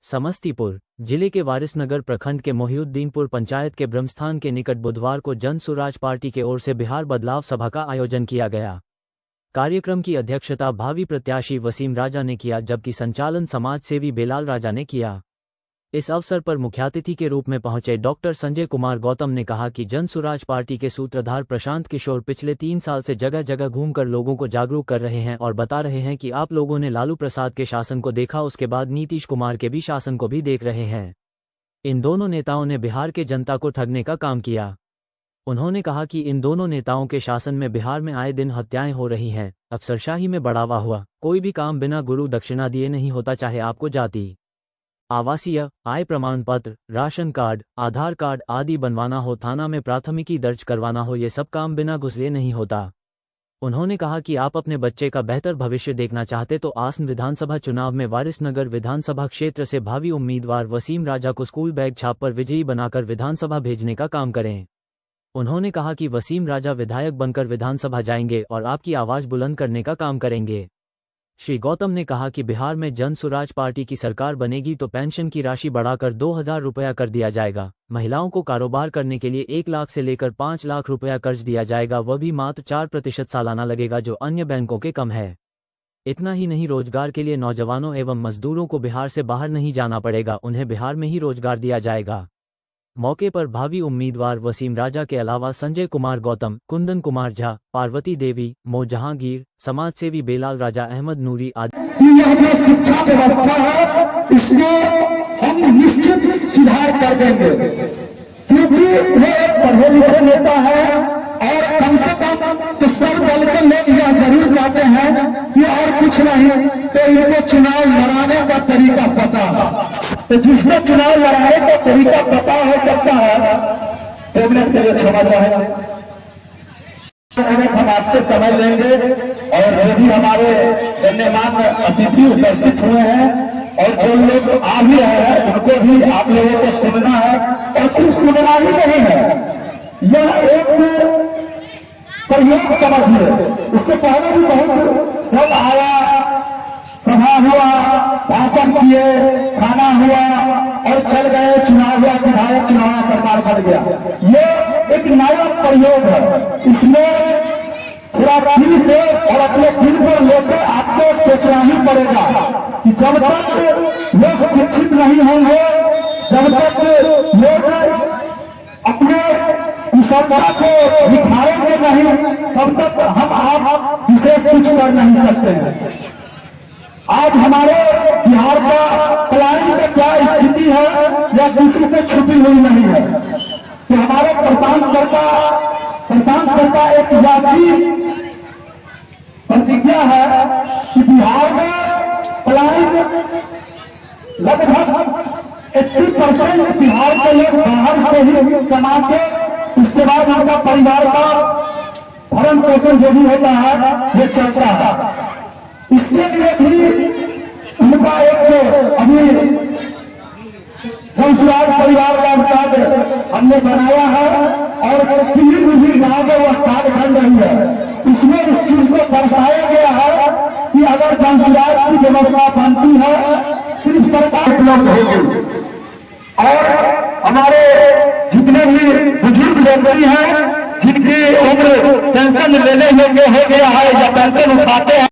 समस्तीपुर जिले के वारिसनगर प्रखंड के मोहिउद्दीनपुर पंचायत के ब्रह्मस्थान के निकट बुधवार को जन सुराज पार्टी के ओर से बिहार बदलाव सभा का आयोजन किया गया। कार्यक्रम की अध्यक्षता भावी प्रत्याशी वसीम राजा ने किया, जबकि संचालन समाज सेवी बेलाल राजा ने किया। इस अवसर पर मुख्यातिथि के रूप में पहुंचे डॉक्टर संजय कुमार गौतम ने कहा कि जन सुराज पार्टी के सूत्रधार प्रशांत किशोर पिछले 3 साल से जगह जगह घूमकर लोगों को जागरूक कर रहे हैं और बता रहे हैं कि आप लोगों ने लालू प्रसाद के शासन को देखा, उसके बाद नीतीश कुमार के भी शासन को भी देख रहे हैं। इन दोनों नेताओं ने बिहार के जनता को ठगने का काम किया। उन्होंने कहा कि इन दोनों नेताओं के शासन में बिहार में आए दिन हत्याएं हो रही हैं, अफसरशाही में बढ़ावा हुआ, कोई भी काम बिना गुरु दक्षिणा दिए नहीं होता, चाहे आपको जाति, आवासीय, आय प्रमाण पत्र, राशन कार्ड, आधार कार्ड आदि बनवाना हो, थाना में प्राथमिकी दर्ज करवाना हो, ये सब काम बिना घुस लिए नहीं होता। उन्होंने कहा कि आप अपने बच्चे का बेहतर भविष्य देखना चाहते तो आसन विधानसभा चुनाव में वारिसनगर विधानसभा क्षेत्र से भावी उम्मीदवार वसीम राजा को स्कूल बैग छाप पर विजयी बनाकर विधानसभा भेजने का काम करें। उन्होंने कहा कि वसीम राजा विधायक बनकर विधानसभा जाएंगे और आपकी आवाज बुलंद करने का काम करेंगे। श्री गौतम ने कहा कि बिहार में जन सुराज पार्टी की सरकार बनेगी तो पेंशन की राशि बढ़ाकर 2,000 रुपया कर दिया जाएगा। महिलाओं को कारोबार करने के लिए 1 लाख से लेकर 5 लाख रुपया कर्ज दिया जाएगा, वह भी मात्र 4% सालाना लगेगा, जो अन्य बैंकों के कम है। इतना ही नहीं, रोजगार के लिए नौजवानों एवं मजदूरों को बिहार से बाहर नहीं जाना पड़ेगा, उन्हें बिहार में ही रोजगार दिया जाएगा। मौके पर भावी उम्मीदवार वसीम राजा के अलावा संजय कुमार गौतम, कुंदन कुमार झा, पार्वती देवी, मो जहांगीर, समाज सेवी बेलाल राजा, अहमद नूरी आदि। यह जो शिक्षा व्यवस्था है इसमें हम निश्चित सुधार कर देंगे, क्योंकि वो एक पढ़े लिखे नेता है और कम से कम तो सर बल के लोग यह जरूर चाहते हैं कि और कुछ नहीं तो इनको चुनाव लड़ाने का तरीका पता है। तो जिसने चुनाव लड़ाने का तरीका पता हो सकता है, 2 मिनट के लिए क्षमा चाहेंगे, हम आपसे समय लेंगे और जो भी हमारे गण्यमान्य अतिथि उपस्थित हुए हैं और जो लोग आ भी रहे हैं उनको भी आप लोगों को सुनना है। और सिर्फ सुनना ही नहीं है, यह एक प्रयोग समझिए। इससे पहले भी बहुत जब आया, सभा हुआ, भाषण किए, खाना हुआ और चल गए, चुनाव हुआ, विधायक चुनाव, सरकार बन गया। ये एक नया प्रयोग है, इसमें थोड़ा दिल से और अपने दिल पर लेकर आपको सोचना ही पड़ेगा कि जब तक लोग शिक्षित नहीं होंगे, जब तक लोग अपने कुशलता को निखारेंगे नहीं, तब तक हम आप विशेष कुछ कर नहीं सकते हैं। आज हमारे बिहार का पलायन का क्या स्थिति है या किसी से छुपी हुई नहीं है। तो हमारे प्रशांत सरकार एक यात्री प्रतिज्ञा है कि बिहार में पलायन लगभग 80% बिहार के लोग बाहर से ही कमा के उसके बाद उनका परिवार का भरण पोषण जो भी होता है ये चलता है। इसके लिए भी उनका एक अभी जन सुराज परिवार का कार्ड हमने बनाया है और विभिन्न गांव में वह कार्ड बन रही है। इसमें इस चीज को दर्शाया गया है कि अगर जन सुराज की व्यवस्था बनती है सिर्फ सरकार उपलब्ध होगी और हमारे जितने भी बुजुर्ग व्यक्ति हैं जिनकी उम्र पेंशन लेने योग्य हो गया है या पेंशन उठाते हैं